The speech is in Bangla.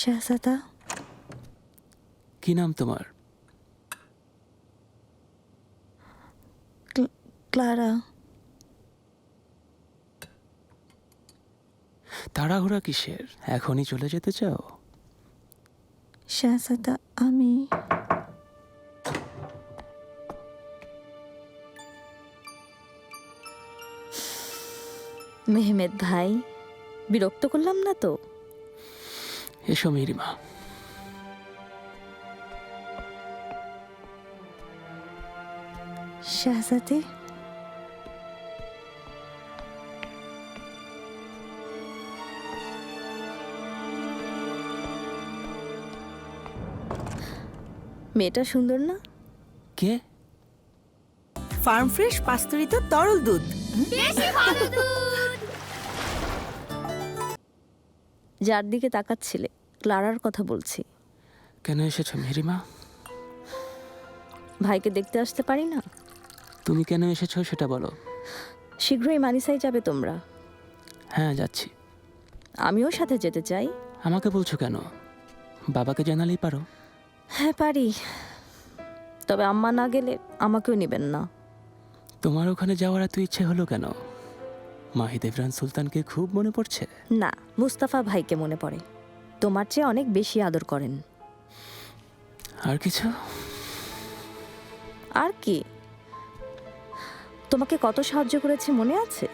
শাহজাদা, কি নাম তোমার? ক্লারা। তাড়াহুড়া কিসের? এখনই চলে যেতে চাও? শাহজাদা, আমি মেহমেদ ভাই, বিরক্ত করলাম না তো? এসো মিরিমা। শাহজাদে, মেয়েটা সুন্দর না? কে? ফার্ম ফ্রেশ পাস্তুরিত তরল দুধ। যার দিকে তাকাচ্ছিলে ক্লারার কথা বলছি। কেন এসেছো মিরিমা? ভাইকে দেখতে আসতে পারি না? তুমি কেন এসেছো সেটা বলো। শীঘ্রই মানিসাই যাবে তোমরা? হ্যাঁ, যাচ্ছি। আমিও সাথে যেতে চাই। আমাকে বলছো কেন? বাবাকে জানালেই পারো। হ্যাঁ পারি, তবে আম্মা না গেলে আমাকেও নেবেন না। তোমার ওখানে যাওয়ার এত ইচ্ছে হলো কেন? মাহিদেভরান সুলতানকে খুব মনে পড়ছে? না, মুস্তাফা ভাইকে মনে পড়ে। তোমার চেয়ে অনেক বেশি আদর করেন। আর কিছু? আর কি, তোমাকে কত সাহায্য করেছি মনে আছে?